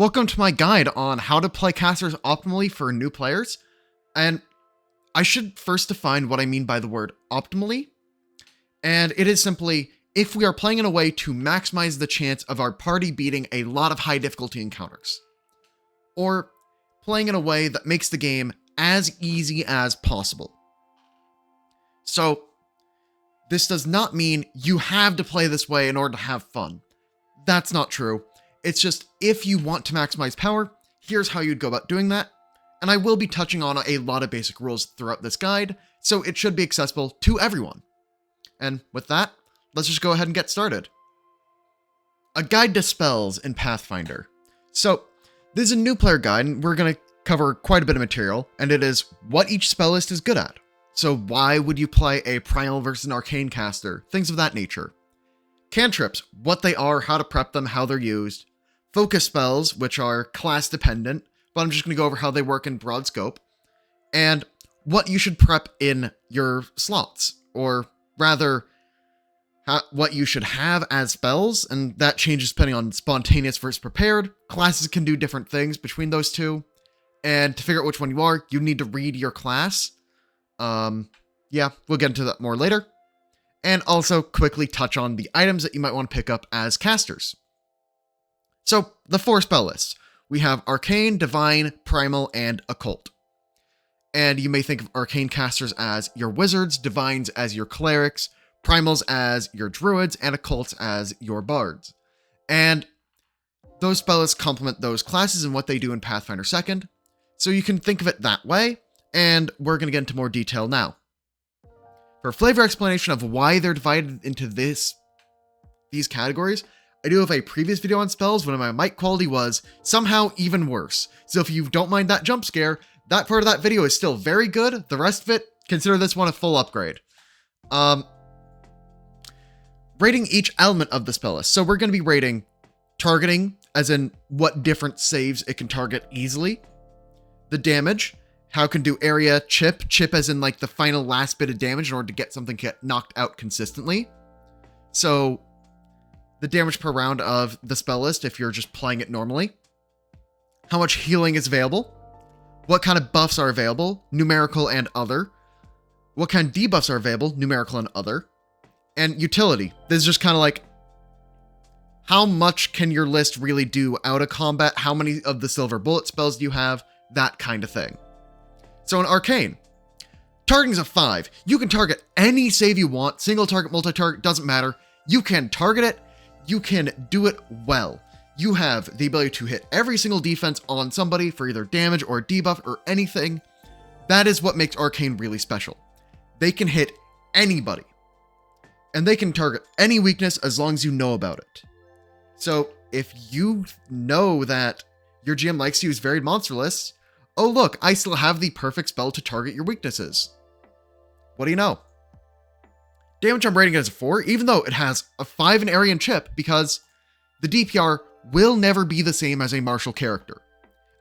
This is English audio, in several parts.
Welcome to my guide on how to play casters optimally for new players. And I should first define what I mean by the word optimally. And it is simply if we are playing in a way to maximize the chance of our party beating a lot of high difficulty encounters. Or playing in a way that makes the game as easy as possible. So this does not mean you have to play this way in order to have fun. That's not true. It's just if you want to maximize power, here's how you'd go about doing that. And I will be touching on a lot of basic rules throughout this guide, so it should be accessible to everyone. And with that, let's just go ahead and get started. A guide to spells in Pathfinder. So this is a new player guide, and we're going to cover quite a bit of material, and it is what each spell list is good at. So why would you play a primal versus an arcane caster? Things of that nature. Cantrips, what they are, how to prep them, how they're used. Focus spells, which are class dependent, but I'm just going to go over how they work in broad scope. And what you should prep in your slots, or rather, what you should have as spells, and that changes depending on spontaneous versus prepared. Classes can do different things between those two, and to figure out which one you are, you need to read your class. Yeah, we'll get into that more later. And also quickly touch on the items that you might want to pick up as casters. So, the 4 spell lists. We have Arcane, Divine, Primal, and Occult. And you may think of Arcane casters as your Wizards, Divines as your Clerics, Primals as your Druids, and Occults as your Bards. And those spell lists complement those classes and what they do in Pathfinder 2nd. So you can think of it that way, and we're going to get into more detail now. For flavor explanation of why they're divided into these categories, I do have a previous video on spells when my mic quality was somehow even worse. So if you don't mind that jump scare, that part of that video is still very good. The rest of it, consider this one a full upgrade. Rating each element of the spell list. So we're going to be rating targeting, as in what different saves it can target easily. The damage, how it can do area, chip as in like the final last bit of damage in order to get something get knocked out consistently. So the damage per round of the spell list if you're just playing it normally. How much healing is available. What kind of buffs are available, numerical and other. What kind of debuffs are available, numerical and other. And utility. This is just kind of like, how much can your list really do out of combat? How many of the silver bullet spells do you have? That kind of thing. So in Arcane, targeting is a 5. You can target any save you want, single target, multi-target, doesn't matter. You can target it. You can do it well. You have the ability to hit every single defense on somebody for either damage or debuff or anything. That is what makes Arcane really special. They can hit anybody. And they can target any weakness as long as you know about it. So if you know that your GM likes to use varied monster lists, oh look, I still have the perfect spell to target your weaknesses. What do you know? Damage I'm rating it as a 4, even though it has a 5 in area and chip, because the DPR will never be the same as a martial character.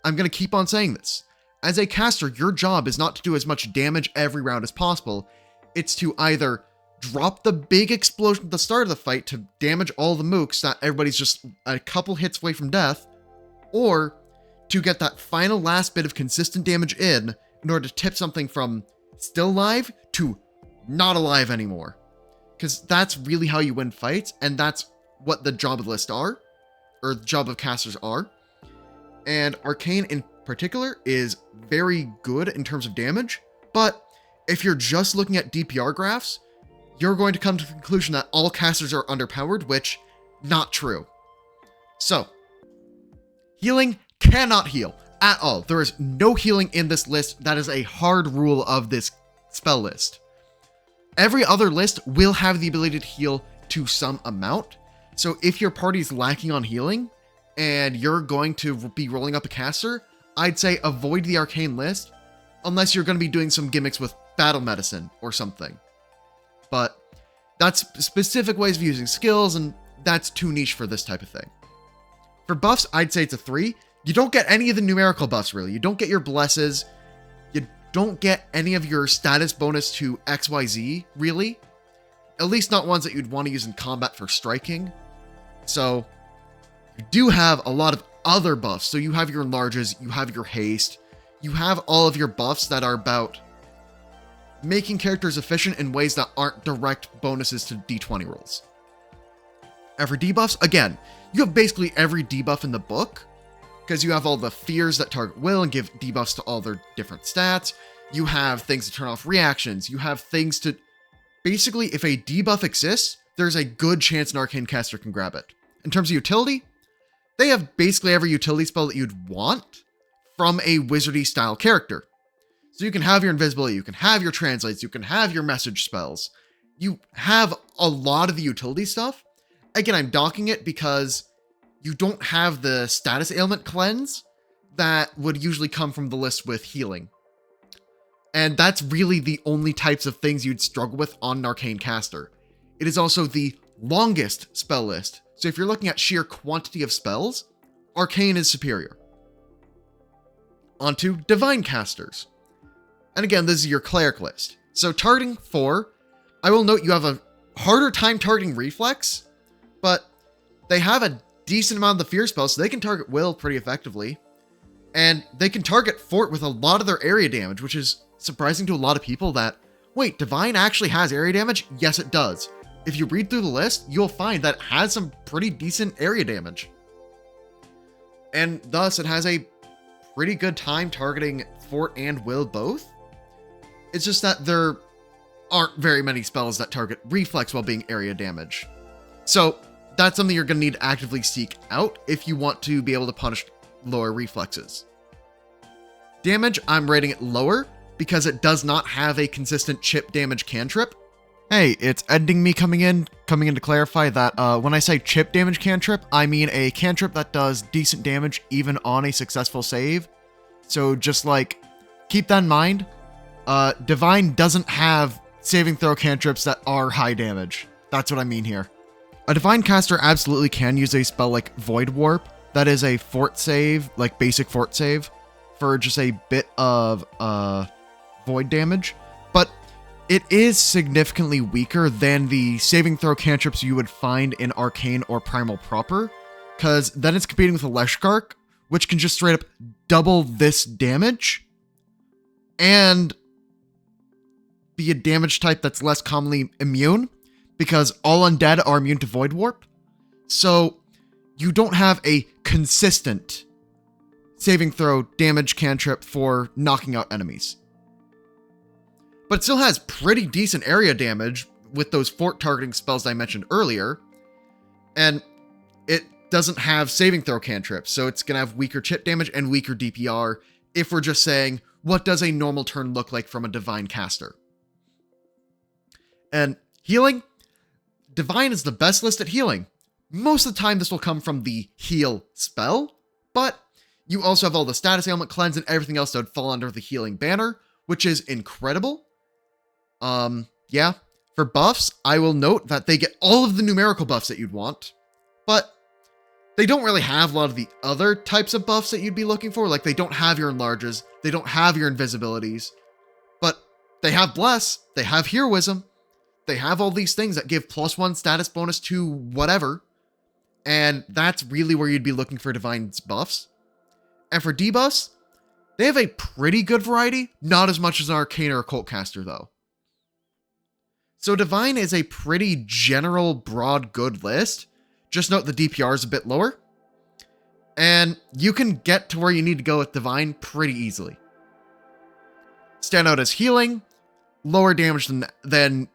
I'm going to keep on saying this. As a caster, your job is not to do as much damage every round as possible. It's to either drop the big explosion at the start of the fight to damage all the mooks that everybody's just a couple hits away from death, or to get that final last bit of consistent damage in order to tip something from still alive to not alive anymore. Because that's really how you win fights, and that's what the job of the list are, or the job of casters are. And Arcane in particular is very good in terms of damage, but if you're just looking at DPR graphs, you're going to come to the conclusion that all casters are underpowered, which, not true. So, healing cannot heal at all. There is no healing in this list. That is a hard rule of this spell list. Every other list will have the ability to heal to some amount. So if your party's lacking on healing and you're going to be rolling up a caster, I'd say avoid the Arcane list unless you're going to be doing some gimmicks with battle medicine or something. But that's specific ways of using skills, and that's too niche for this type of thing. For buffs, I'd say it's a 3. You don't get any of the numerical buffs, really. You don't get your blesses. You don't get any of your status bonus to XYZ, really. At least not ones that you'd want to use in combat for striking. So, You do have a lot of other buffs. So you have your enlarges, you have your haste, you have all of your buffs that are about making characters efficient in ways that aren't direct bonuses to d20 rolls. And for debuffs, again, you have basically every debuff in the book, because you have all the fears that target will and give debuffs to all their different stats. You have things to turn off reactions. You have things to... Basically, if a debuff exists, there's a good chance an arcane caster can grab it. In terms of utility, they have basically every utility spell that you'd want from a wizardy style character. So you can have your invisibility, you can have your translates, you can have your message spells. You have a lot of the utility stuff. Again, I'm docking it because you don't have the status ailment cleanse that would usually come from the list with healing. And that's really the only types of things you'd struggle with on an arcane caster. It is also the longest spell list. So if you're looking at sheer quantity of spells, arcane is superior. Onto divine casters. And again, this is your cleric list. So targeting 4, I will note you have a harder time targeting reflex, but they have a decent amount of the fear spells, so they can target will pretty effectively. And they can target fort with a lot of their area damage, which is surprising to a lot of people that, wait, divine actually has area damage? Yes, it does. If you read through the list, you'll find that it has some pretty decent area damage. And thus, it has a pretty good time targeting fort and will both. It's just that there aren't very many spells that target reflex while being area damage. So that's something you're going to need to actively seek out if you want to be able to punish lower reflexes. Damage, I'm rating it lower because it does not have a consistent chip damage cantrip. Hey, it's editing me coming in to clarify that when I say chip damage cantrip, I mean a cantrip that does decent damage even on a successful save. So just like, keep that in mind. Divine doesn't have saving throw cantrips that are high damage. That's what I mean here. A divine caster absolutely can use a spell like Void Warp. That is a fort save, like basic fort save, for just a bit of void damage. But it is significantly weaker than the saving throw cantrips you would find in Arcane or Primal proper, because then it's competing with a Leshkark, which can just straight up double this damage, and be a damage type that's less commonly immune, because all undead are immune to Void Warp. So you don't have a consistent saving throw damage cantrip for knocking out enemies. But it still has pretty decent area damage with those fort targeting spells I mentioned earlier. And it doesn't have saving throw cantrips, so it's going to have weaker chip damage and weaker DPR if we're just saying, what does a normal turn look like from a divine caster? And healing? Divine is the best list at healing. Most of the time this will come from the heal spell, but you also have all the status ailment cleanse and everything else that would fall under the healing banner, which is incredible. Yeah. For buffs, I will note that they get all of the numerical buffs that you'd want, but they don't really have a lot of the other types of buffs that you'd be looking for. Like, they don't have your enlarges, they don't have your invisibilities, but they have bless, they have heroism, they have all these things that give +1 status bonus to whatever, and that's really where you'd be looking for Divine's buffs. And for debuffs, they have a pretty good variety, not as much as an Arcane or Occult caster though. So Divine is a pretty general, broad, good list. Just note the DPR is a bit lower, and you can get to where you need to go with Divine pretty easily. Stand out as healing, lower damage than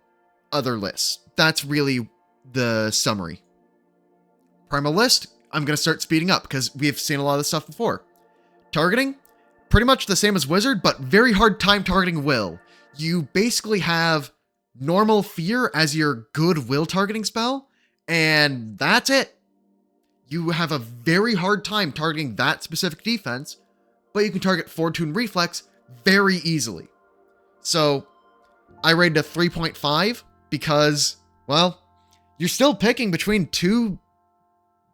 other lists. That's really the summary. Primal list, I'm going to start speeding up because we've seen a lot of this stuff before. Targeting, pretty much the same as Wizard, but very hard time targeting will. You basically have normal fear as your good will targeting spell, and that's it. You have a very hard time targeting that specific defense, but you can target Fortune Reflex very easily. So I rated a 3.5 because, well, you're still picking between two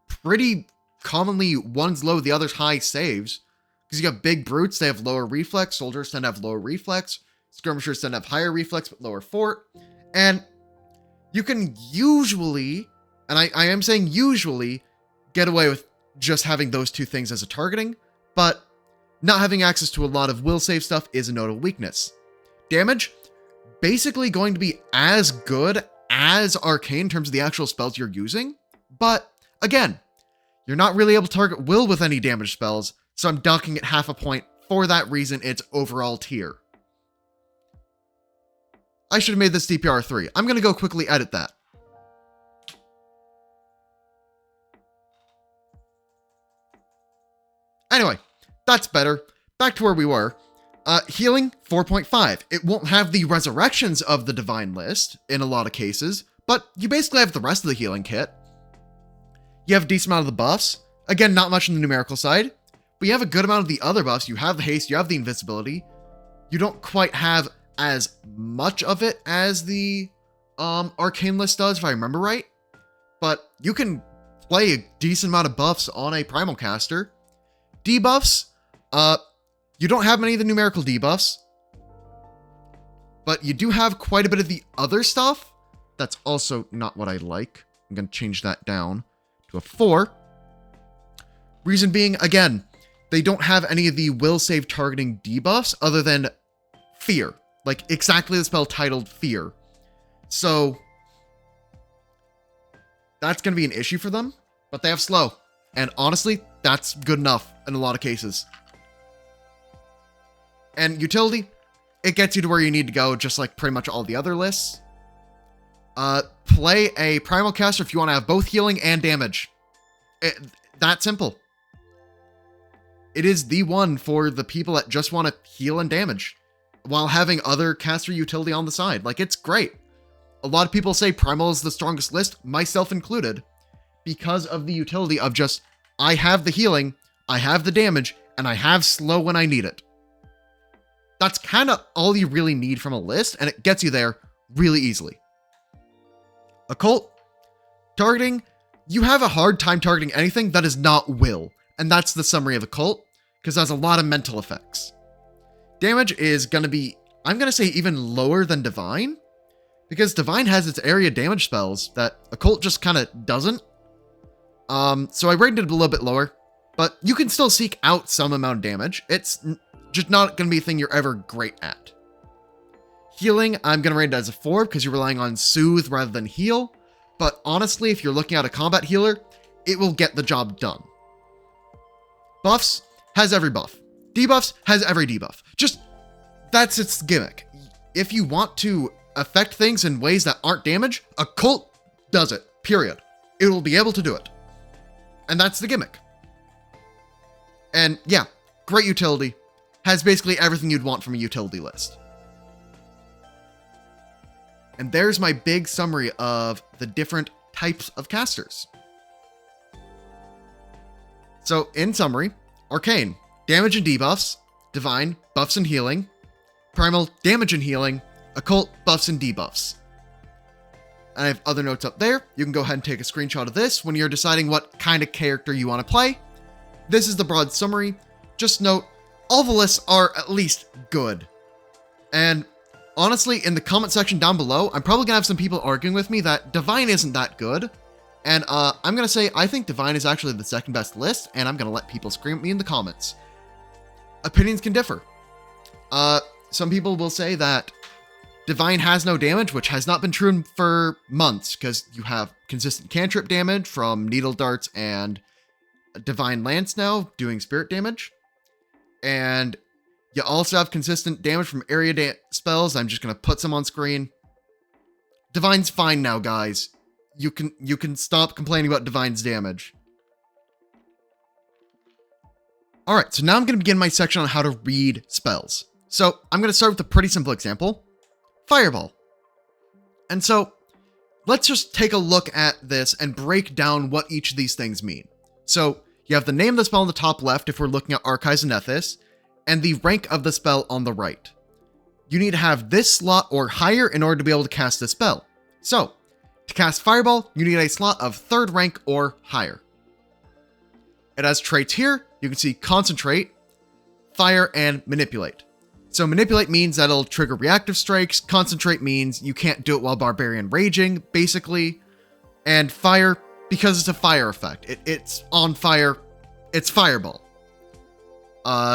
pretty commonly one's low, the other's high saves. Because you have big brutes, they have lower reflex, soldiers tend to have lower reflex, skirmishers tend to have higher reflex but lower fort. And you can usually, and I am saying usually, get away with just having those two things as a targeting, but not having access to a lot of will save stuff is a notable weakness. Damage, basically going to be as good as Arcane in terms of the actual spells you're using, but again, you're not really able to target will with any damage spells, so I'm docking it half a point. For that reason, it's overall tier. I should have made this DPR 3. I'm going to go quickly edit that. Anyway, that's better. Back to where we were. Healing, 4.5. It won't have the resurrections of the divine list in a lot of cases, but you basically have the rest of the healing kit. You have a decent amount of the buffs. Again, not much on the numerical side, but you have a good amount of the other buffs. You have the haste, you have the invincibility. You don't quite have as much of it as the arcane list does, if I remember right, but you can play a decent amount of buffs on a primal caster. Debuffs, you don't have many of the numerical debuffs, but you do have quite a bit of the other stuff. That's also not what I like. I'm going to change that down to a 4. Reason being, again, they don't have any of the will save targeting debuffs other than Fear. Like, exactly the spell titled Fear. So, that's going to be an issue for them, but they have Slow. And honestly, that's good enough in a lot of cases. And utility, it gets you to where you need to go, just like pretty much all the other lists. Play a primal caster if you want to have both healing and damage. That simple. It is the one for the people that just want to heal and damage while having other caster utility on the side. Like, it's great. A lot of people say primal is the strongest list, myself included, because of the utility of just, I have the healing, I have the damage, and I have slow when I need it. That's kind of all you really need from a list, and it gets you there really easily. Occult, targeting, you have a hard time targeting anything that is not will, and that's the summary of Occult, because it has a lot of mental effects. Damage is going to be, I'm going to say even lower than Divine, because Divine has its area damage spells that Occult just kind of doesn't. So I rated it a little bit lower, but you can still seek out some amount of damage. It's just not going to be a thing you're ever great at. Healing, I'm going to rate it as a 4 because you're relying on Soothe rather than Heal, but honestly, if you're looking at a combat healer, it will get the job done. Buffs, has every buff. Debuffs, has every debuff. Just, that's its gimmick. If you want to affect things in ways that aren't damage, Occult does it, period. It will be able to do it. And that's the gimmick. And yeah, great utility. Has basically everything you'd want from a utility list. And there's my big summary of the different types of casters. So, in summary, Arcane, damage and debuffs. Divine, buffs and healing. Primal, damage and healing. Occult, buffs and debuffs. And I have other notes up there. You can go ahead and take a screenshot of this when you're deciding what kind of character you want to play. This is the broad summary. Just note, all the lists are at least good. And honestly, in the comment section down below, I'm probably going to have some people arguing with me that Divine isn't that good. And I'm going to say I think Divine is actually the second best list, and I'm going to let people scream at me in the comments. Opinions can differ. Some people will say that Divine has no damage, which has not been true for months, because you have consistent cantrip damage from Needle Darts and Divine Lance now, doing spirit damage. And you also have consistent damage from area spells. I'm just going to put some on screen. Divine's fine now, guys. You can stop complaining about Divine's damage. Alright, so now I'm going to begin my section on how to read spells. So I'm going to start with a pretty simple example. Fireball. And so let's just take a look at this and break down what each of these things mean. So you have the name of the spell on the top left if we're looking at Archives and Nethys, and the rank of the spell on the right. You need to have this slot or higher in order to be able to cast this spell. So, to cast Fireball, you need a slot of 3rd rank or higher. It has traits here. You can see Concentrate, Fire, and Manipulate. So Manipulate means that it'll trigger reactive strikes. Concentrate means you can't do it while Barbarian raging, basically. And Fire, because it's a fire effect. It's on fire. It's Fireball.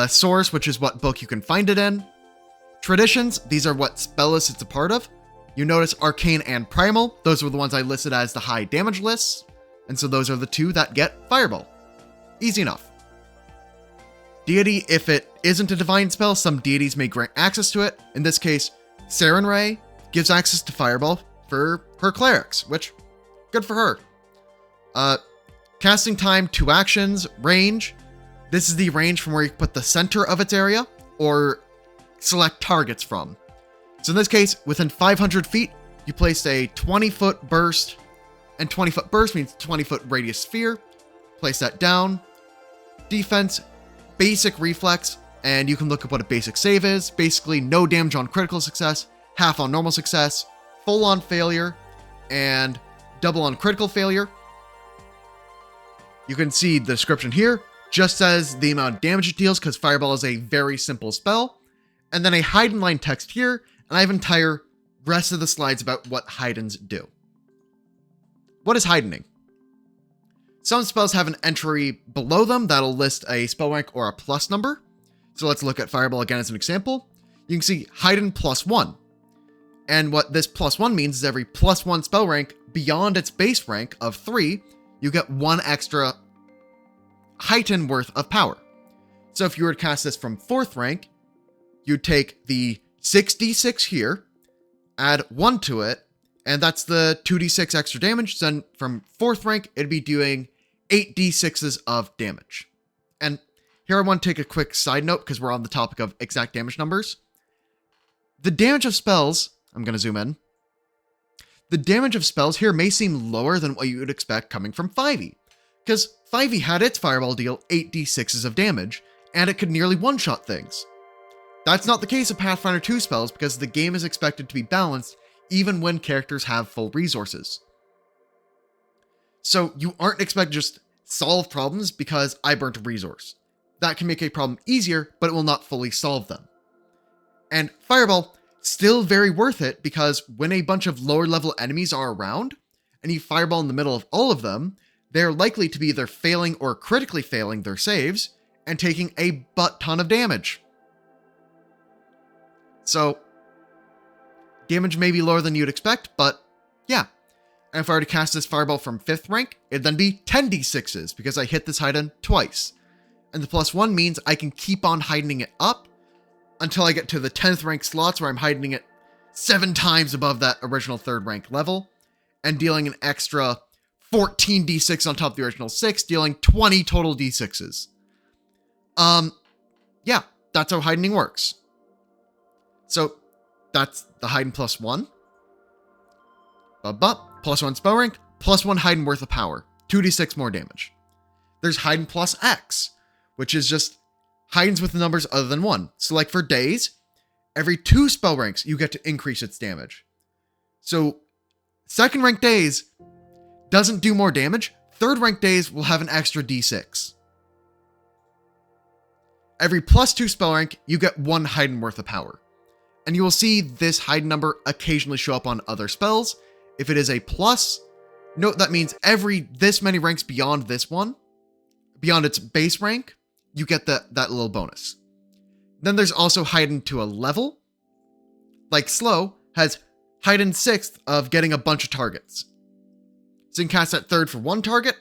Source, which is what book you can find it in. Traditions, these are what spell lists it's a part of. You notice Arcane and Primal. Those were the ones I listed as the high damage lists. And so those are the two that get Fireball. Easy enough. Deity, if it isn't a divine spell, some deities may grant access to it. In this case, Sarenrae gives access to Fireball for her clerics, which, good for her. Casting time, 2 actions, range. This is the range from where you put the center of its area or select targets from. So in this case, within 500 feet, you place a 20-foot burst, and 20-foot burst means 20-foot radius sphere. Place that down. Defense, basic reflex, and you can look up what a basic save is. Basically, no damage on critical success, half on normal success, full on failure, and double on critical failure. You can see the description here. Just says the amount of damage it deals because Fireball is a very simple spell. And then a hidden line text here, and I have entire rest of the slides about what hidens do. What is hidening? Some spells have an entry below them that'll list a spell rank or a plus number. So let's look at Fireball again as an example. You can see Heiden +1. And what this +1 means is every +1 spell rank beyond its base rank of 3, you get 1 extra heighten worth of power. So if you were to cast this from 4th rank, you'd take the 6d6 here, add 1 to it, and that's the 2d6 extra damage. Then from 4th rank, it'd be doing 8d6s of damage. And here I want to take a quick side note because we're on the topic of exact damage numbers. The damage of spells, I'm going to zoom in. The damage of spells here may seem lower than what you would expect coming from 5e, because 5e had its Fireball deal 8d6s of damage, and it could nearly one-shot things. That's not the case of Pathfinder 2 spells because the game is expected to be balanced even when characters have full resources. So you aren't expected to just solve problems because I burnt a resource. That can make a problem easier, but it will not fully solve them. And Fireball, still very worth it because when a bunch of lower level enemies are around, and you Fireball in the middle of all of them, they're likely to be either failing or critically failing their saves, and taking a butt ton of damage. So, damage may be lower than you'd expect, but yeah. And if I were to cast this Fireball from 5th rank, it'd then be 10d6s, because I hit this Heiden twice. And the +1 means I can keep on heidening it up until I get to the 10th rank slots where I'm heidening it 7 times above that original 3rd rank level, and dealing an extra 14 d6 on top of the original 6, dealing 20 total d6s. Yeah, that's how heidening works. So, that's the Heiden +1. +1 spell rank, +1 Heiden worth of power. 2d6 more damage. There's Heiden +X, which is just Heidens with numbers other than 1. So like for days, every 2 spell ranks, you get to increase its damage. So 2nd rank days doesn't do more damage. 3rd rank days will have an extra d6. Every +2 spell rank, you get 1 Heiden worth of power. And you will see this Heiden number occasionally show up on other spells. If it is a plus, note that means every this many ranks beyond this one, beyond its base rank, you get that little bonus. Then there's also Heiden to a level. Like Slow has Heiden 6th of getting a bunch of targets. So you can cast at 3rd for 1 target,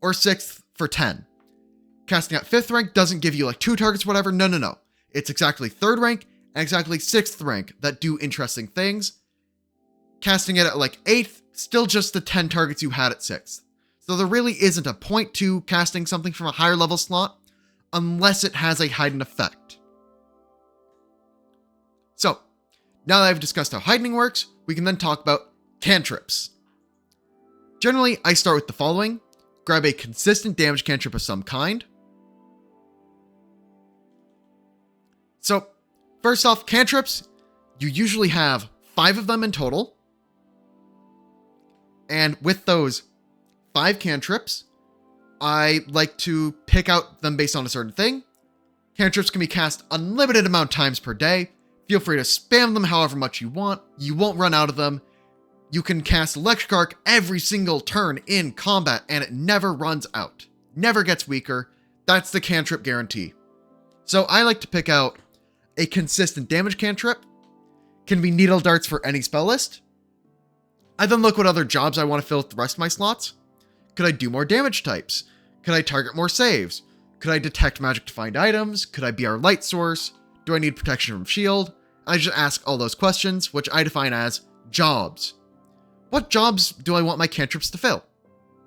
or 6th for 10. Casting at 5th rank doesn't give you like 2 targets or whatever. No. It's exactly 3rd rank and exactly 6th rank that do interesting things. Casting it at like 8th, still just the 10 targets you had at 6th. So there really isn't a point to casting something from a higher level slot unless it has a Heiden effect. So, now that I've discussed how heidening works, we can then talk about cantrips. Generally, I start with the following. Grab a consistent damage cantrip of some kind. So, first off, cantrips, you usually have 5 of them in total. And with those 5 cantrips, I like to pick out them based on a certain thing. Cantrips can be cast unlimited amount of times per day. Feel free to spam them however much you want. You won't run out of them. You can cast Electric Arc every single turn in combat and it never runs out. Never gets weaker. That's the cantrip guarantee. So I like to pick out a consistent damage cantrip. Can be Needle Darts for any spell list. I then look what other jobs I want to fill with the rest of my slots. Could I do more damage types? Could I target more saves? Could I detect magic to find items? Could I be our light source? Do I need protection from shield? I just ask all those questions, which I define as jobs. What jobs do I want my cantrips to fill?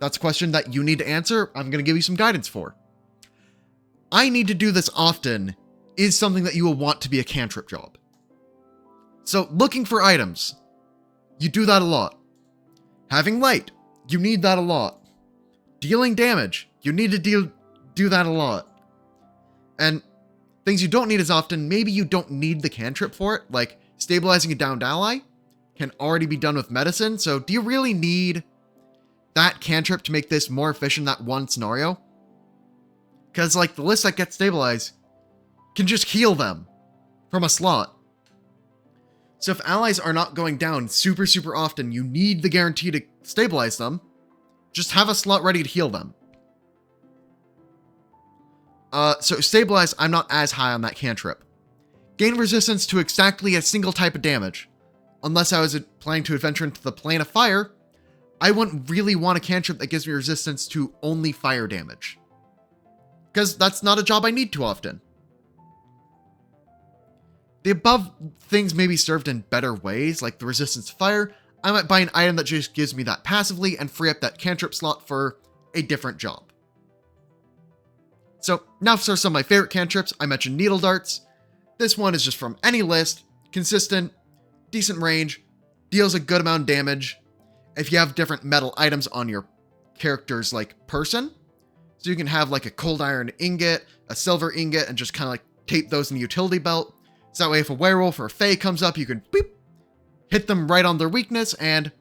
That's a question that you need to answer. I'm going to give you some guidance for. I need to do this often is something that you will want to be a cantrip job. So looking for items, you do that a lot. Having light, you need that a lot. Dealing damage, you need to do that a lot. And things you don't need as often, maybe you don't need the cantrip for it, like stabilizing a downed ally can already be done with medicine. So do you really need that cantrip to make this more efficient in that one scenario? Because like the list that gets stabilized can just heal them from a slot. So if allies are not going down super often, you need the guarantee to stabilize them. Just have a slot ready to heal them. So stabilize, I'm not as high on that cantrip. Gain resistance to exactly a single type of damage. Unless I was planning to adventure into the plane of fire, I wouldn't really want a cantrip that gives me resistance to only fire damage. Because that's not a job I need too often. The above things may be served in better ways, like the resistance to fire. I might buy an item that just gives me that passively and free up that cantrip slot for a different job. So now for some of my favorite cantrips, I mentioned Needle Darts. This one is just from any list, consistent, decent range, deals a good amount of damage. If you have different metal items on your character's like person, so you can have like a cold iron ingot, a silver ingot, and just kind of like tape those in the utility belt. So that way if a werewolf or a fae comes up, you can beep, hit them right on their weakness, and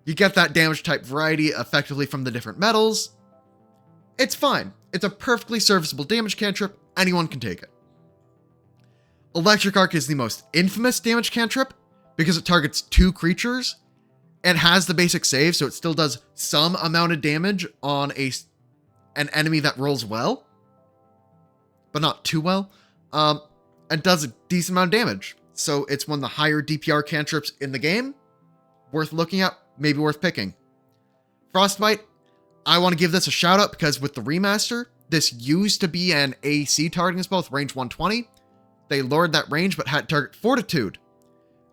you get that damage type variety effectively from the different metals. It's fine. It's a perfectly serviceable damage cantrip. Anyone can take it. Electric Arc is the most infamous damage cantrip because it targets 2 creatures and has the basic save, so it still does some amount of damage on an enemy that rolls well, but not too well, and does a decent amount of damage. So it's one of the higher DPR cantrips in the game. Worth looking at, maybe worth picking. Frostbite, I want to give this a shout out because with the remaster, this used to be an AC targeting spell with range 120. They lowered that range but had target Fortitude.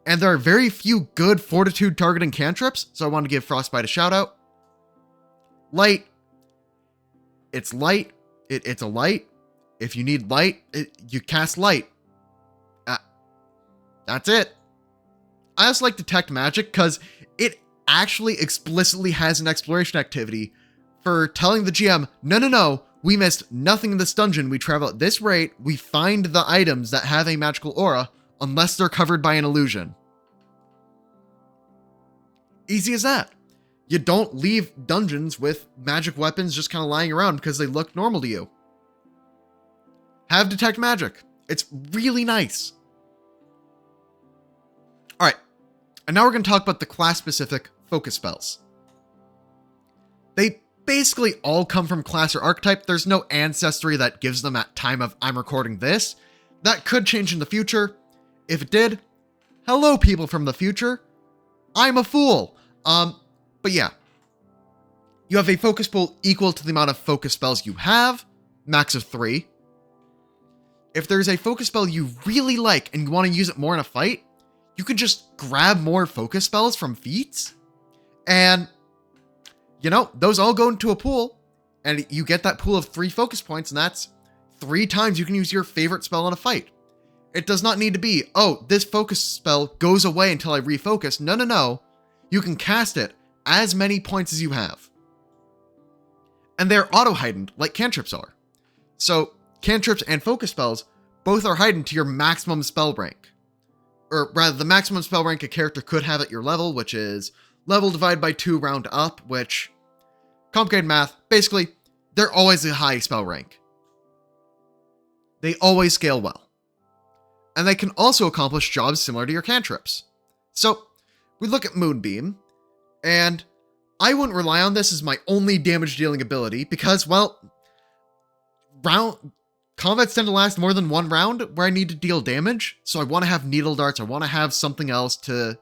And there are very few good Fortitude targeting cantrips, so I want to give Frostbite a shout out. Light. It's light. It's a light. If you need light, you cast light. That's it. I also like Detect Magic because it actually explicitly has an exploration activity for telling the GM, no, we missed nothing in this dungeon. We travel at this rate. We find the items that have a magical aura unless they're covered by an illusion. Easy as that. You don't leave dungeons with magic weapons just kind of lying around because they look normal to you. Have Detect Magic. It's really nice. All right, and now we're going to talk about the class-specific focus spells. They basically all come from class or archetype. There's no ancestry that gives them at time of I'm recording this. That could change in the future. If it did, hello people from the future. I'm a fool. But yeah. You have a focus pool equal to the amount of focus spells you have, max of 3. If there's a focus spell you really like and you want to use it more in a fight, you can just grab more focus spells from feats, and, you know, those all go into a pool, and you get that pool of 3 focus points, and that's 3 times you can use your favorite spell in a fight. It does not need to be, oh, this focus spell goes away until I refocus. No. You can cast it as many points as you have. And they're auto-heightened, like cantrips are. So, cantrips and focus spells both are heightened to your maximum spell rank. Or rather, the maximum spell rank a character could have at your level, which is level divided by 2 round up, which, complicated math, basically, they're always a high spell rank. They always scale well. And they can also accomplish jobs similar to your cantrips. So, we look at Moonbeam, and I wouldn't rely on this as my only damage dealing ability because, well, combats tend to last more than one round where I need to deal damage, so I want to have needle darts, I want to have something else to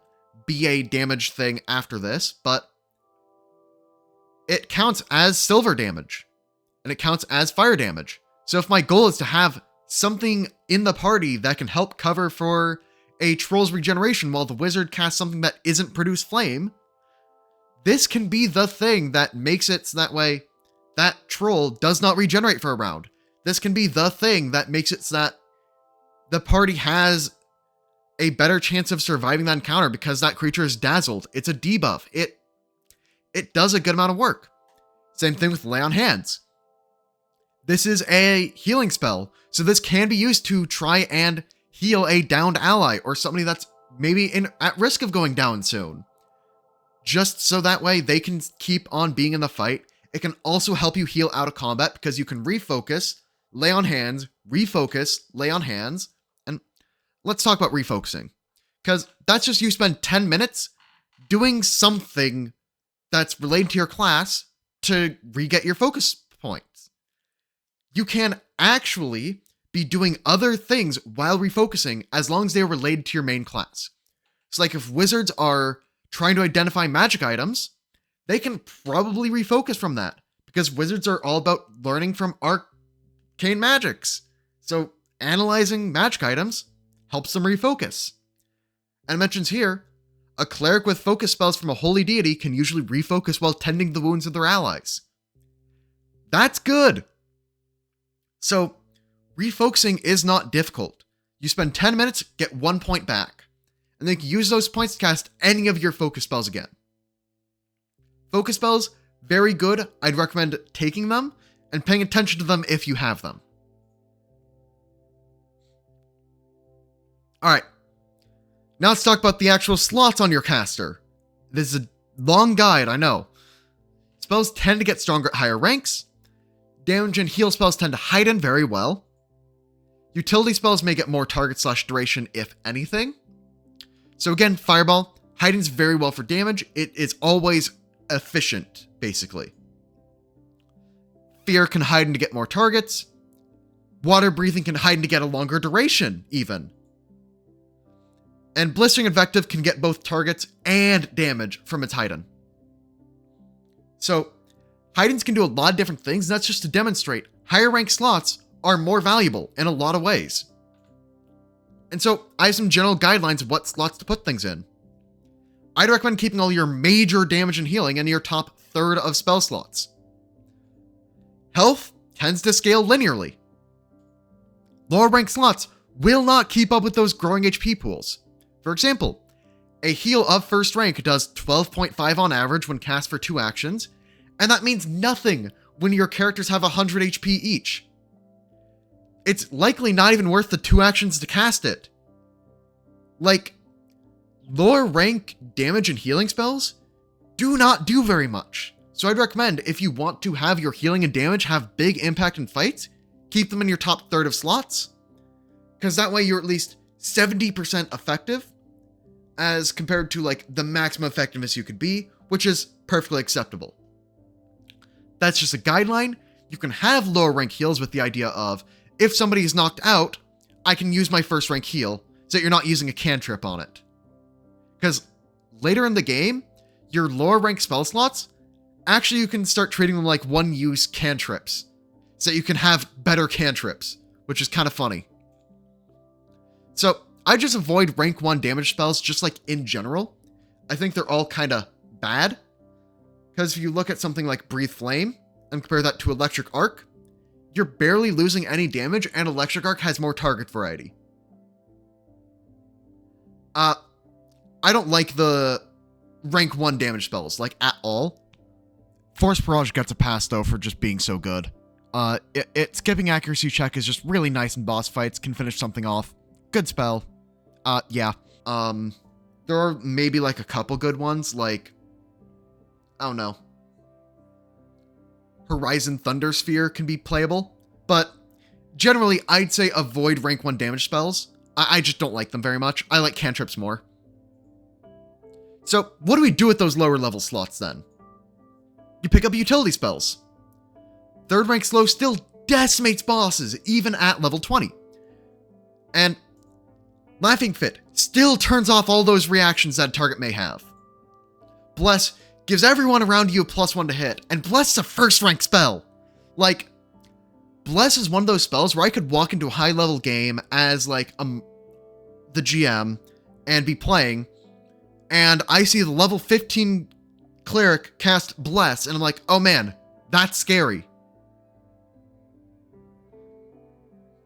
be a damage thing after this, but it counts as silver damage, and it counts as fire damage. So if my goal is to have something in the party that can help cover for a troll's regeneration while the wizard casts something that isn't produce flame, this can be the thing that makes it so that way that troll does not regenerate for a round. This can be the thing that makes it so that the party has a better chance of surviving that encounter because that creature is dazzled. It's a debuff. It does a good amount of work. Same thing with Lay on Hands. This is a healing spell, so this can be used to try and heal a downed ally or somebody that's maybe at risk of going down soon. Just so that way they can keep on being in the fight. It can also help you heal out of combat because you can refocus, lay on hands, refocus, lay on hands, and let's talk about refocusing. Because that's just you spend 10 minutes doing something that's related to your class to re-get your focus points. You can actually be doing other things while refocusing as long as they're related to your main class. So like if wizards are trying to identify magic items, they can probably refocus from that because wizards are all about learning from arcane magics. So analyzing magic items helps them refocus. And it mentions here, a cleric with focus spells from a holy deity can usually refocus while tending the wounds of their allies. That's good. So refocusing is not difficult. You spend 10 minutes, get 1 point back, and then you can use those points to cast any of your focus spells again. Focus spells, very good. I'd recommend taking them and paying attention to them if you have them. Alright, now let's talk about the actual slots on your caster. This is a long guide, I know. Spells tend to get stronger at higher ranks. Damage and heal spells tend to heighten very well. Utility spells may get more target/duration if anything. So again, Fireball heightens very well for damage. It is always efficient, basically. Fear can heighten to get more targets. Water Breathing can heighten to get a longer duration, even. And Blistering Invective can get both targets and damage from its heighten. So, heightens can do a lot of different things, and that's just to demonstrate higher rank slots are more valuable in a lot of ways. And so, I have some general guidelines of what slots to put things in. I'd recommend keeping all your major damage and healing in your top third of spell slots. Health tends to scale linearly. Lower rank slots will not keep up with those growing HP pools. For example, a heal of first rank does 12.5 on average when cast for 2 actions, and that means nothing when your characters have 100 HP each. It's likely not even worth the 2 actions to cast it. Like, lower rank damage and healing spells do not do very much. So I'd recommend if you want to have your healing and damage have big impact in fights, keep them in your top third of slots. Because that way you're at least 70% effective as compared to like the maximum effectiveness you could be, which is perfectly acceptable. That's just a guideline. You can have lower rank heals with the idea of if somebody is knocked out, I can use my first rank heal so that you're not using a cantrip on it. Because later in the game, your lower rank spell slots, actually you can start treating them like one use cantrips so that you can have better cantrips, which is kind of funny. So I just avoid rank 1 damage spells just like in general. I think they're all kind of bad. Because if you look at something like Breathe Flame and compare that to Electric Arc, you're barely losing any damage and Electric Arc has more target variety. I don't like the rank 1 damage spells, like at all. Force Barrage gets a pass though for just being so good. Its skipping accuracy check is just really nice in boss fights, can finish something off. Good spell. Yeah. There are maybe like a couple good ones, like, I don't know. Horizon Thundersphere can be playable, but generally I'd say avoid rank 1 damage spells. I just don't like them very much. I like cantrips more. So what do we do with those lower level slots then? You pick up utility spells. Third rank slow still decimates bosses even at level 20. And Laughing Fit still turns off all those reactions that a target may have. Bless gives everyone around you a +1 to hit, and Bless is a first rank spell. Like, Bless is one of those spells where I could walk into a high level game as like the GM and be playing, and I see the level 15 cleric cast Bless, and I'm like, oh man, that's scary.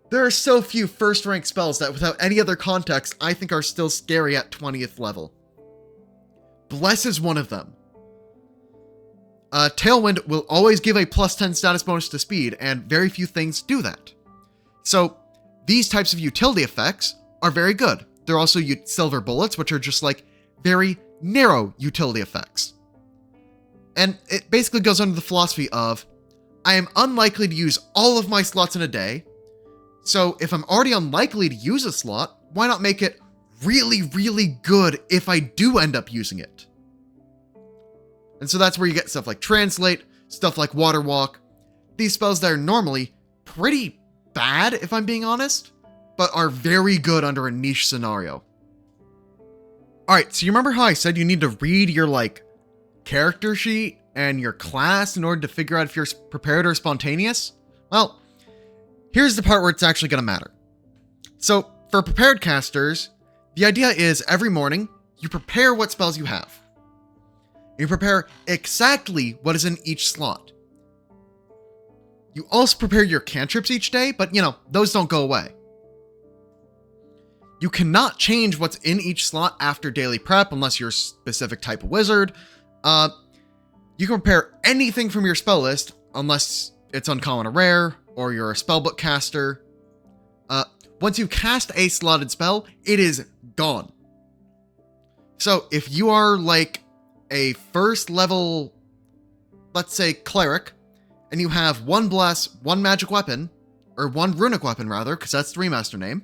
There are so few first rank spells that without any other context I think are still scary at 20th level. Bless is one of them. Tailwind will always give a +10 status bonus to speed, and very few things do that. So these types of utility effects are very good. They're also silver bullets, which are just like very narrow utility effects. And it basically goes under the philosophy of, I am unlikely to use all of my slots in a day, so if I'm already unlikely to use a slot, why not make it really, really good if I do end up using it? And so that's where you get stuff like Translate, stuff like Water Walk, these spells that are normally pretty bad, if I'm being honest, but are very good under a niche scenario. Alright, so you remember how I said you need to read your, like, character sheet and your class in order to figure out if you're prepared or spontaneous? Well, here's the part where it's actually going to matter. So, for prepared casters, the idea is every morning, you prepare what spells you have. You prepare exactly what is in each slot. You also prepare your cantrips each day, but you know, those don't go away. You cannot change what's in each slot after daily prep unless you're a specific type of wizard. You can prepare anything from your spell list unless it's uncommon or rare, or you're a spellbook caster. Once you cast a slotted spell, it is gone. So if you are like a first level, let's say cleric, and you have 1 bless, 1 magic weapon, or 1 runic weapon rather, because that's the remaster name,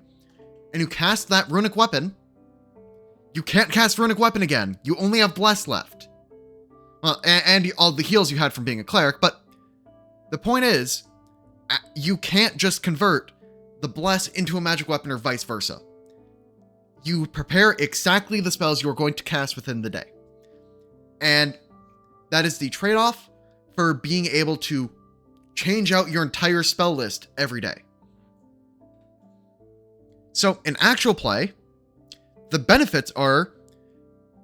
and you cast that runic weapon, you can't cast runic weapon again. You only have bless left. Well, and all the heals you had from being a cleric, but the point is, you can't just convert the bless into a magic weapon or vice versa. You prepare exactly the spells you are going to cast within the day. And that is the trade-off for being able to change out your entire spell list every day. So in actual play, the benefits are,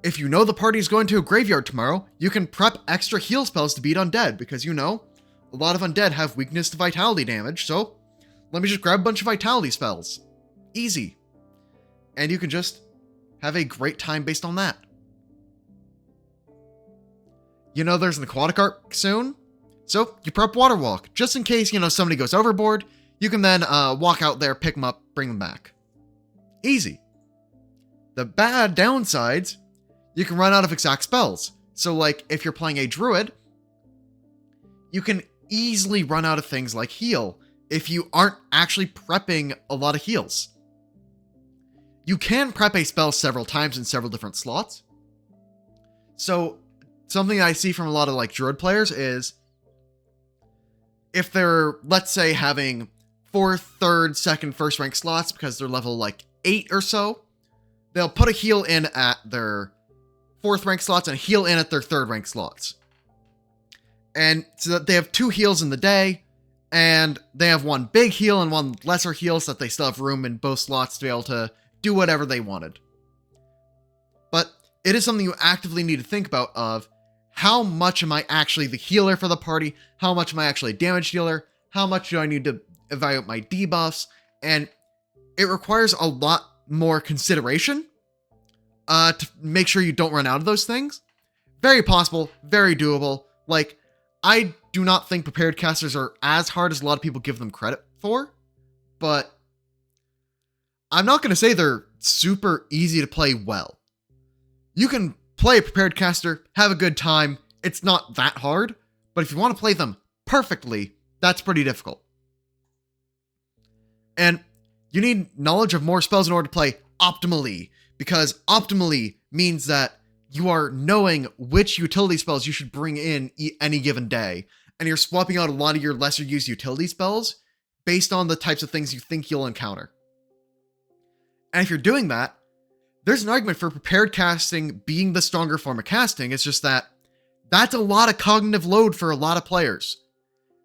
if you know the party is going to a graveyard tomorrow, you can prep extra heal spells to beat undead, because you know a lot of undead have weakness to vitality damage, so let me just grab a bunch of vitality spells. Easy. And you can just have a great time based on that. You know there's an aquatic arc soon, so you prep Water Walk. Just in case, you know, somebody goes overboard, you can then walk out there, pick them up, bring them back. Easy. The bad downsides, you can run out of exact spells. So like, if you're playing a druid, you can easily run out of things like heal if you aren't actually prepping a lot of heals. You can prep a spell several times in several different slots. So something I see from a lot of like druid players is, if they're, let's say, having 4th, 3rd, 2nd, 1st rank slots because they're level like 8 or so, they'll put a heal in at their 4th rank slots and a heal in at their 3rd rank slots. And so that they have 2 heals in the day, and they have 1 big heal and 1 lesser heal so that they still have room in both slots to be able to do whatever they wanted. But it is something you actively need to think about of, how much am I actually the healer for the party? How much am I actually a damage dealer? How much do I need to evaluate my debuffs? And it requires a lot more consideration to make sure you don't run out of those things. Very possible, very doable. Like, I do not think prepared casters are as hard as a lot of people give them credit for, but I'm not going to say they're super easy to play well. You can play a prepared caster, have a good time. It's not that hard, but if you want to play them perfectly, that's pretty difficult. And you need knowledge of more spells in order to play optimally, because optimally means that you are knowing which utility spells you should bring in any given day, and you're swapping out a lot of your lesser used utility spells based on the types of things you think you'll encounter. And if you're doing that, there's an argument for prepared casting being the stronger form of casting. It's just that that's a lot of cognitive load for a lot of players.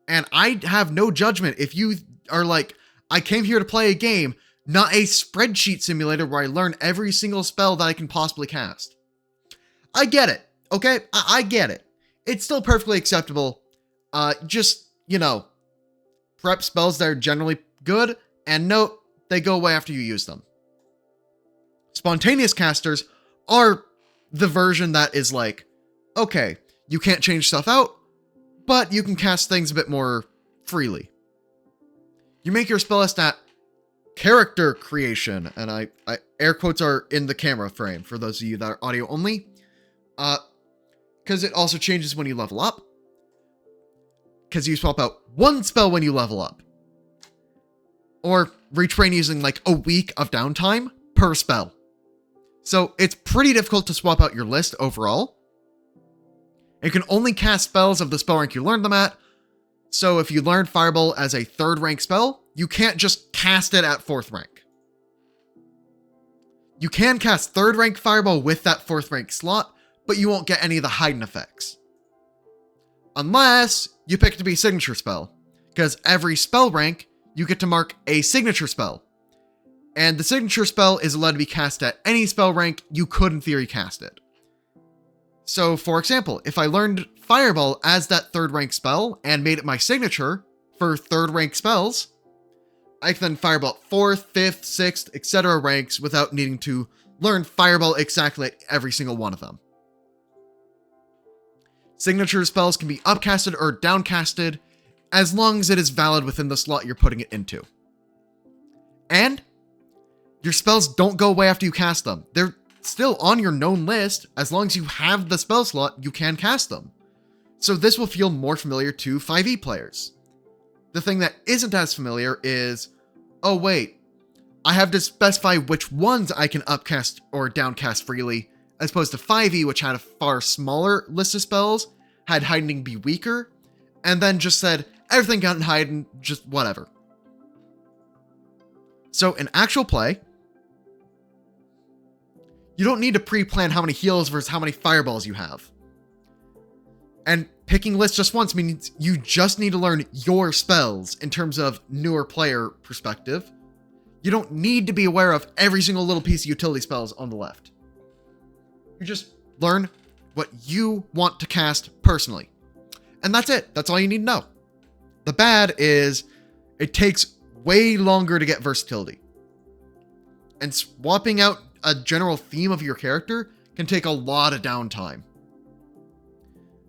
And I have no judgment if you are like, I came here to play a game, not a spreadsheet simulator where I learn every single spell that I can possibly cast. I get it, okay? I get it. It's still perfectly acceptable. Just, prep spells that are generally good, and note, they go away after you use them. Spontaneous casters are the version that is like, okay, you can't change stuff out, but you can cast things a bit more freely. You make your spell list at character creation, and I air quotes are in the camera frame for those of you that are audio only, because it also changes when you level up, because you swap out one spell when you level up, or retrain using like a week of downtime per spell. So it's pretty difficult to swap out your list overall. You can only cast spells of the spell rank you learned them at. So if you learned Fireball as a 3rd rank spell, you can't just cast it at 4th rank. You can cast 3rd rank Fireball with that 4th rank slot, but you won't get any of the hidden effects. Unless you pick it to be a signature spell, because every spell rank, you get to mark a signature spell. And the signature spell is allowed to be cast at any spell rank you could in theory cast it. So for example, if I learned Fireball as that 3rd rank spell and made it my signature for 3rd rank spells, I can then Fireball 4th, 5th, 6th, etc. ranks without needing to learn Fireball exactly at every single one of them. Signature spells can be upcasted or downcasted as long as it is valid within the slot you're putting it into. And your spells don't go away after you cast them. They're still on your known list. As long as you have the spell slot, you can cast them. So this will feel more familiar to 5e players. The thing that isn't as familiar is, oh wait, I have to specify which ones I can upcast or downcast freely, as opposed to 5e, which had a far smaller list of spells, had hiding be weaker, and then just said, everything got hidden, just whatever. So in actual play, you don't need to pre-plan how many heals versus how many fireballs you have. And picking lists just once means you just need to learn your spells in terms of newer player perspective. You don't need to be aware of every single little piece of utility spells on the left. You just learn what you want to cast personally. And that's it. That's all you need to know. The bad is it takes way longer to get versatility. And swapping out a general theme of your character can take a lot of downtime.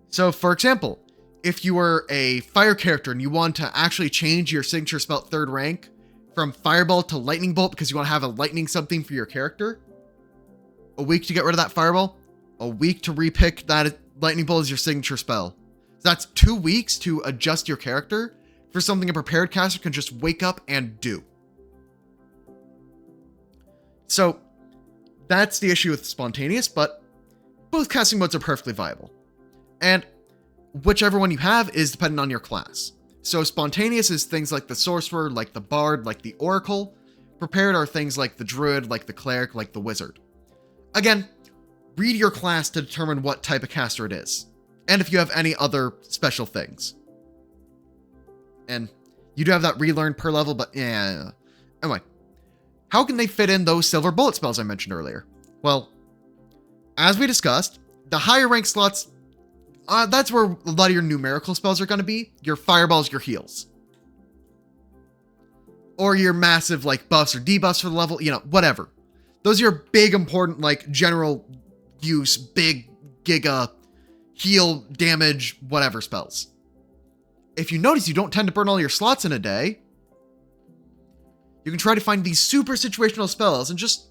So for example, if you were a fire character and you want to actually change your signature spell 3rd rank from Fireball to Lightning Bolt because you want to have a lightning something for your character, a week to get rid of that Fireball, a week to repick that Lightning Bolt as your signature spell. So that's 2 weeks to adjust your character for something a prepared caster can just wake up and do. So that's the issue with spontaneous, but both casting modes are perfectly viable. And whichever one you have is dependent on your class. So spontaneous is things like the sorcerer, like the bard, like the oracle. Prepared are things like the druid, like the cleric, like the wizard. Again, read your class to determine what type of caster it is, and if you have any other special things. And you do have that relearn per level, but yeah. Anyway, how can they fit in those silver bullet spells I mentioned earlier? Well, as we discussed, the higher rank slots, that's where a lot of your numerical spells are going to be. Your fireballs, your heals. Or your massive like buffs or debuffs for the level, whatever. Those are your big important like general use, big giga, heal, damage, whatever spells. If you notice you don't tend to burn all your slots in a day, you can try to find these super situational spells and just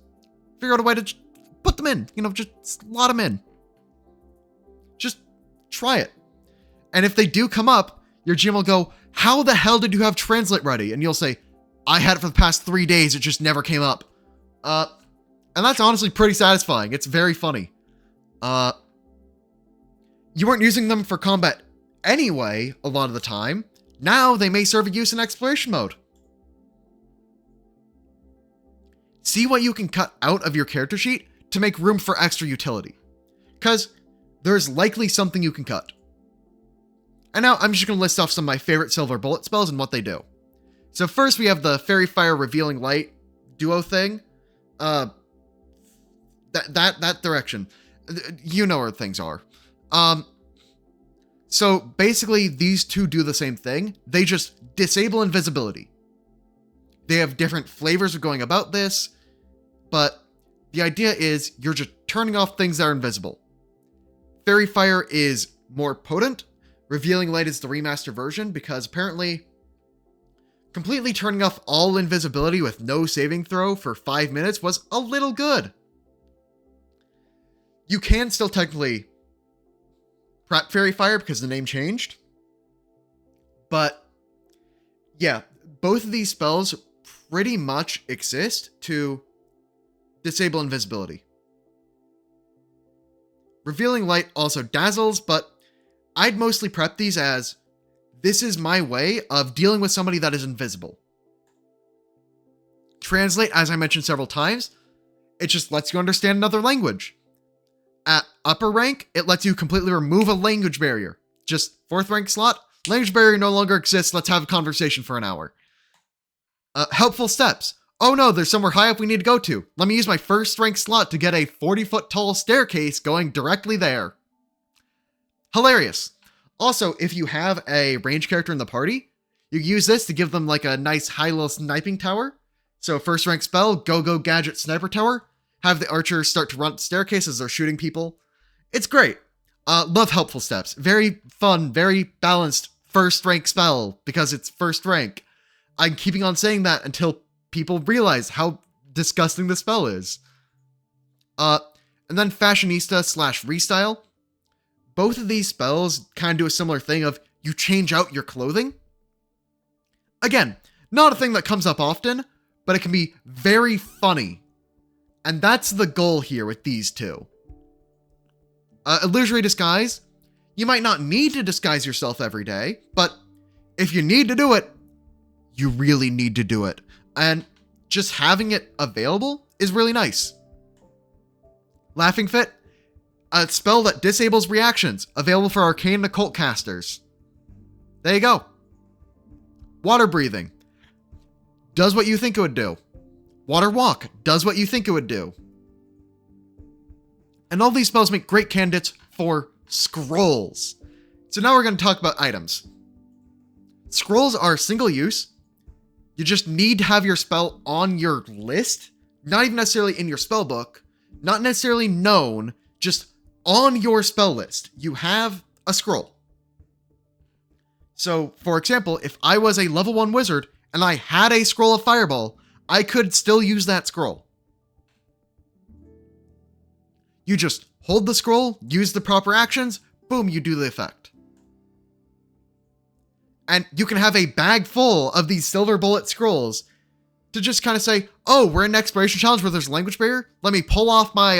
figure out a way to put them in, just slot them in. Just try it. And if they do come up, your GM will go, how the hell did you have Translate ready? And you'll say, I had it for the past 3 days, it just never came up. And that's honestly pretty satisfying. It's very funny. You weren't using them for combat anyway a lot of the time. Now they may serve a use in exploration mode. See what you can cut out of your character sheet to make room for extra utility, because there's likely something you can cut. And now I'm just going to list off some of my favorite silver bullet spells and what they do. So first we have the Fairy Fire Revealing Light duo thing. That direction. You know where things are. So basically these two do the same thing. They just disable invisibility. They have different flavors of going about this, but the idea is you're just turning off things that are invisible. Fairy Fire is more potent. Revealing Light is the remaster version because apparently completely turning off all invisibility with no saving throw for 5 minutes was a little good. You can still technically prep Fairy Fire because the name changed. But yeah, both of these spells pretty much exist to disable invisibility. Revealing Light also dazzles, but I'd mostly prep these as this is my way of dealing with somebody that is invisible. Translate, as I mentioned several times, it just lets you understand another language. At upper rank, it lets you completely remove a language barrier. Just 4th rank slot, language barrier no longer exists, let's have a conversation for an hour. Helpful steps. Oh no, there's somewhere high up we need to go to. Let me use my 1st rank slot to get a 40-foot tall staircase going directly there. Hilarious. Also, if you have a range character in the party, you use this to give them like a nice high-level sniping tower. So 1st rank spell, go gadget sniper tower. Have the archers start to run up the staircase as they're shooting people. It's great. Love helpful steps. Very fun, very balanced 1st rank spell because it's 1st rank. I'm keeping on saying that until people realize how disgusting the spell is. And then Fashionista / Restyle. Both of these spells kind of do a similar thing of you change out your clothing. Again, not a thing that comes up often, but it can be very funny. And that's the goal here with these two. Illusory Disguise. You might not need to disguise yourself every day, but if you need to do it, you really need to do it. And just having it available is really nice. Laughing Fit. A spell that disables reactions, available for arcane and occult casters. There you go. Water Breathing. Does what you think it would do. Water Walk does what you think it would do. And all these spells make great candidates for scrolls. So now we're going to talk about items. Scrolls are single use. You just need to have your spell on your list, not even necessarily in your spell book, not necessarily known, just on your spell list. You have a scroll. So, for example, if I was a level 1 wizard and I had a scroll of Fireball, I could still use that scroll. You just hold the scroll, use the proper actions, boom, you do the effect. And you can have a bag full of these silver bullet scrolls to just kind of say, oh, we're in an exploration challenge where there's a language barrier. Let me pull off my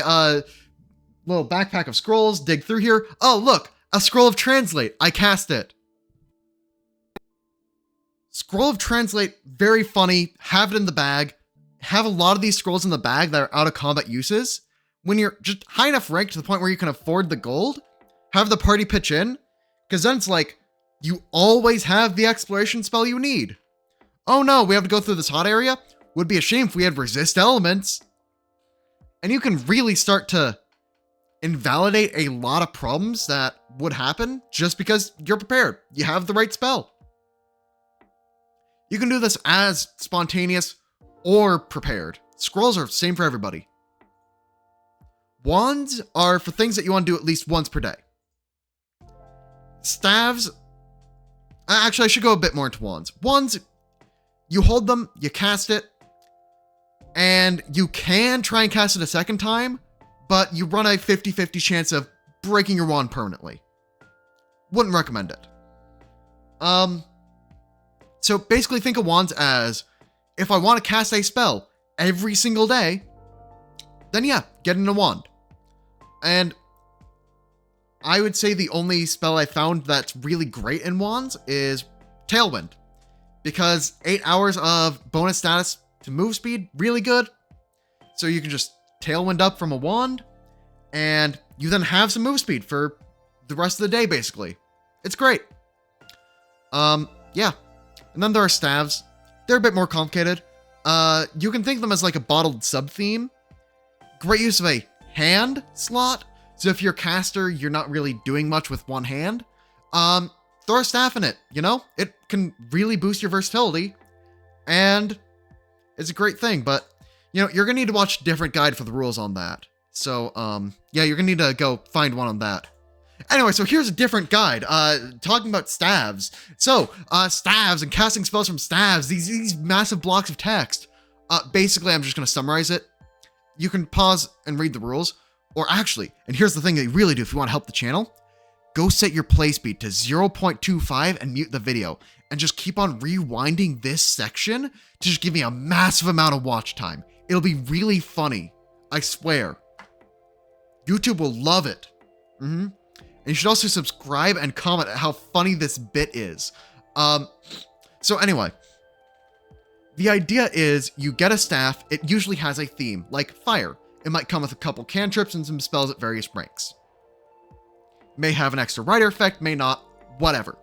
little backpack of scrolls, dig through here. Oh, look, a scroll of Translate. I cast it. Scroll of Translate, very funny. Have it in the bag. Have a lot of these scrolls in the bag that are out of combat uses. When you're just high enough rank to the point where you can afford the gold, have the party pitch in, because then it's like, you always have the exploration spell you need. Oh no, we have to go through this hot area? Would be a shame if we had resist elements. And you can really start to invalidate a lot of problems that would happen just because you're prepared. You have the right spell. You can do this as spontaneous or prepared. Scrolls are the same for everybody. Wands are for things that you want to do at least once per day. Staves, actually I should go a bit more into wands. Wands, you hold them, you cast it, and you can try and cast it a second time, but you run a 50-50 chance of breaking your wand permanently. Wouldn't recommend it. So basically think of wands as, if I want to cast a spell every single day, then yeah, get in a wand. And I would say the only spell I found that's really great in wands is Tailwind, because 8 hours of bonus status to move speed, really good. So you can just Tailwind up from a wand, and you then have some move speed for the rest of the day, basically. It's great. Yeah. And then there are staves. They're a bit more complicated. You can think of them as like a bottled sub-theme. Great use of a hand slot. So if you're a caster, you're not really doing much with one hand. Throw a staff in it, you know? It can really boost your versatility. And it's a great thing, but, you know, you're gonna need to watch a different guide for the rules on that. So, yeah, you're gonna need to go find one on that. Anyway, so here's a different guide, talking about staves. So, staves and casting spells from staves, these massive blocks of text. Basically, I'm just gonna summarize it. You can pause and read the rules, or actually, and here's the thing that you really do if you want to help the channel, go set your play speed to 0.25 and mute the video, and just keep on rewinding this section to just give me a massive amount of watch time. It'll be really funny, I swear. YouTube will love it. And you should also subscribe and comment how funny this bit is. So anyway, the idea is you get a staff. It usually has a theme, like fire. It might come with a couple cantrips and some spells at various ranks. May have an extra rider effect, may not, whatever.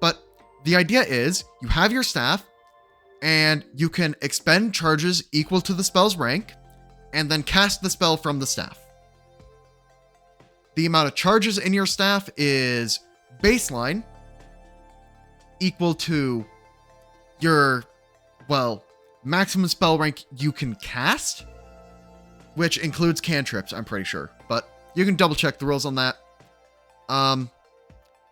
But the idea is you have your staff, and you can expend charges equal to the spell's rank, and then cast the spell from the staff. The amount of charges in your staff is baseline, equal to your, well, maximum spell rank you can cast, which includes cantrips, I'm pretty sure, but you can double check the rules on that.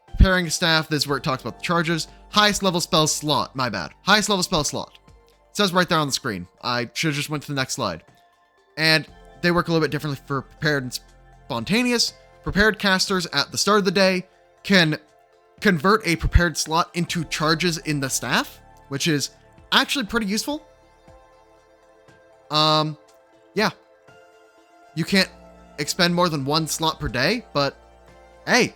Preparing a staff, this is where it talks about the charges. Highest level spell slot, my bad. Highest level spell slot. It says right there on the screen. I should have just went to the next slide. And they work a little bit differently for prepared and spontaneous. Prepared casters at the start of the day can convert a prepared slot into charges in the staff, which is actually pretty useful. Yeah. You can't expend more than one slot per day, but hey, it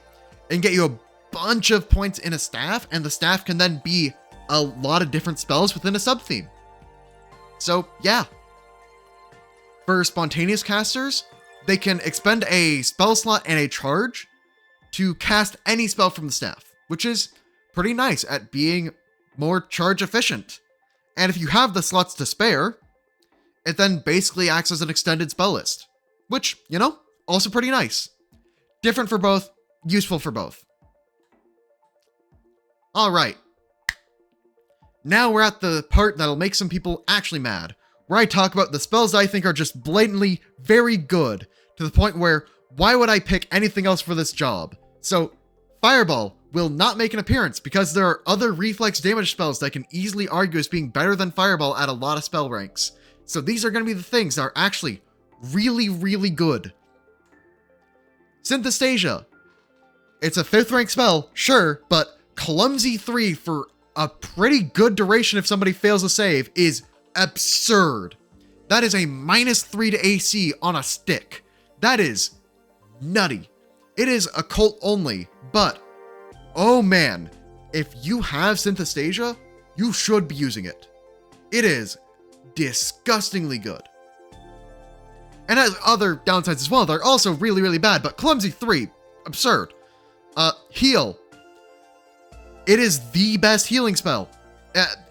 can get you a bunch of points in a staff, and the staff can then be a lot of different spells within a sub-theme. So, yeah. For spontaneous casters, they can expend a spell slot and a charge to cast any spell from the staff, which is pretty nice at being more charge efficient. And if you have the slots to spare, it then basically acts as an extended spell list, which, you know, also pretty nice. Different for both, useful for both. All right. Now we're at the part that'll make some people actually mad, where I talk about the spells I think are just blatantly very good, to the point where, why would I pick anything else for this job? So, Fireball will not make an appearance because there are other reflex damage spells that can easily argue as being better than Fireball at a lot of spell ranks. So these are going to be the things that are actually really, really good. Synthestasia. It's a 5th rank spell, sure, but Clumsy 3 for a pretty good duration if somebody fails a save is absurd. That is a -3 to AC on a stick. That is nutty. It is occult only, but oh man, if you have Synthestasia, you should be using it. It is disgustingly good. And has other downsides as well. They're also really, really bad, but Clumsy 3, absurd. Heal. It is the best healing spell.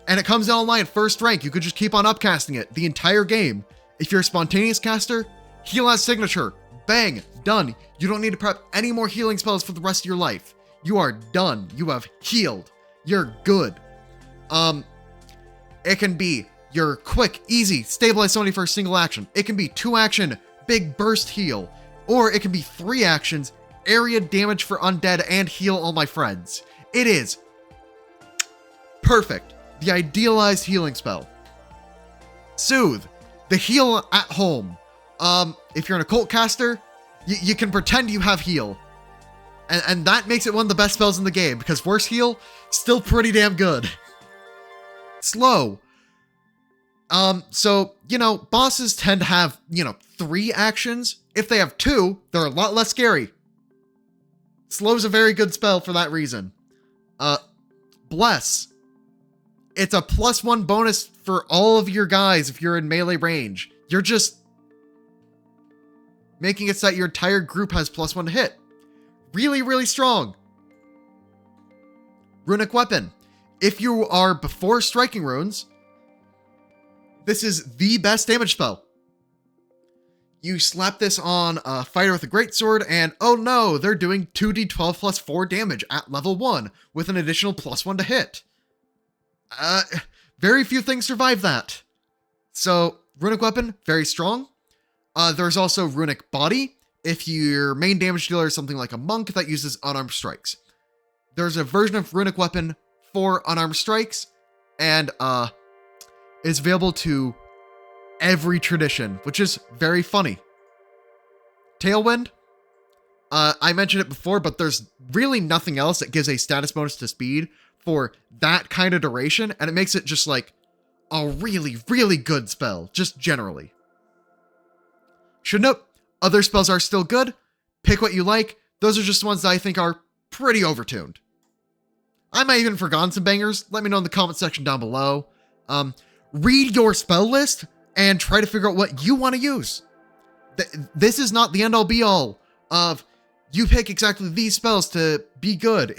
And it comes down online at 1st rank. You could just keep on upcasting it the entire game. If you're a spontaneous caster, heal as signature. Bang, done. You don't need to prep any more healing spells for the rest of your life. You are done. You have healed. You're good. It can be your quick, easy, stabilize somebody for a single action. It can be 2 action, big burst heal. Or it can be 3 actions, area damage for undead and heal all my friends. It is perfect. The idealized healing spell. Soothe. The heal at home. If you're an occult caster, you can pretend you have heal. And that makes it one of the best spells in the game, because worse heal, still pretty damn good. Slow. So, you know, bosses tend to have, 3 actions. If they have 2, they're a lot less scary. Slow's a very good spell for that reason. Bless. It's a +1 bonus for all of your guys if you're in melee range. You're just making it so that your entire group has +1 to hit. Really, really strong. Runic Weapon. If you are before striking runes, this is the best damage spell. You slap this on a fighter with a greatsword, and oh no, they're doing 2d12 plus 4 damage at level 1 with an additional +1 to hit. Very few things survive that. So, Runic Weapon, very strong. There's also Runic Body, if your main damage dealer is something like a monk that uses unarmed strikes. There's a version of Runic Weapon for unarmed strikes, and is available to every tradition, which is very funny. Tailwind. I mentioned it before, but there's really nothing else that gives a status bonus to speed for that kind of duration, and it makes it just like a really, really good spell, just generally. Should note, other spells are still good. Pick what you like. Those are just ones that I think are pretty overtuned. I might even forgotten some bangers. Let me know in the comment section down below. Read your spell list and try to figure out what you want to use. This is not the end-all be-all of you pick exactly these spells to be good.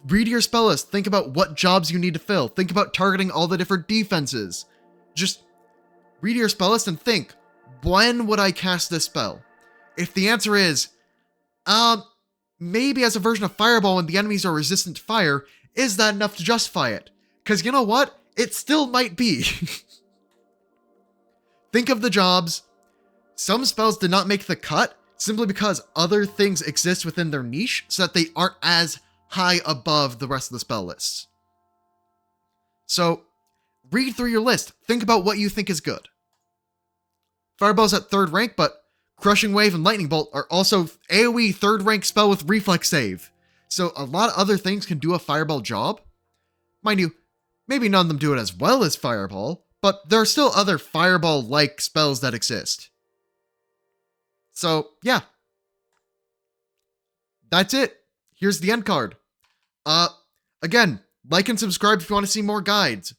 Read your spell list. Think about what jobs you need to fill. Think about targeting all the different defenses. Just read your spell list and think, when would I cast this spell? If the answer is, maybe as a version of Fireball when the enemies are resistant to fire, is that enough to justify it? Because you know what? It still might be. Think of the jobs. Some spells did not make the cut simply because other things exist within their niche so that they aren't as high above the rest of the spell lists. So, read through your list. Think about what you think is good. Fireball's at 3rd rank, but Crushing Wave and Lightning Bolt are also AoE 3rd rank spell with reflex save. So a lot of other things can do a Fireball job. Mind you, maybe none of them do it as well as Fireball, but there are still other Fireball-like spells that exist. So, yeah. That's it. Here's the end card. Again, like and subscribe if you want to see more guides.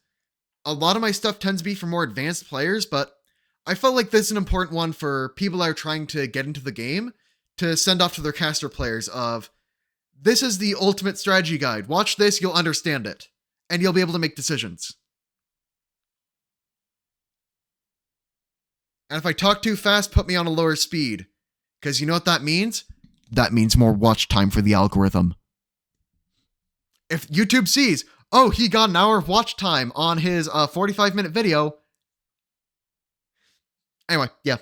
A lot of my stuff tends to be for more advanced players, but I felt like this is an important one for people that are trying to get into the game to send off to their caster players of, this is the ultimate strategy guide. Watch this, you'll understand it, and you'll be able to make decisions. And if I talk too fast, put me on a lower speed. Because you know what that means? That means more watch time for the algorithm. If YouTube sees, oh, he got an hour of watch time on his 45-minute video. Anyway, yeah,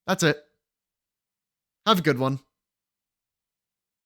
that's it. Have a good one.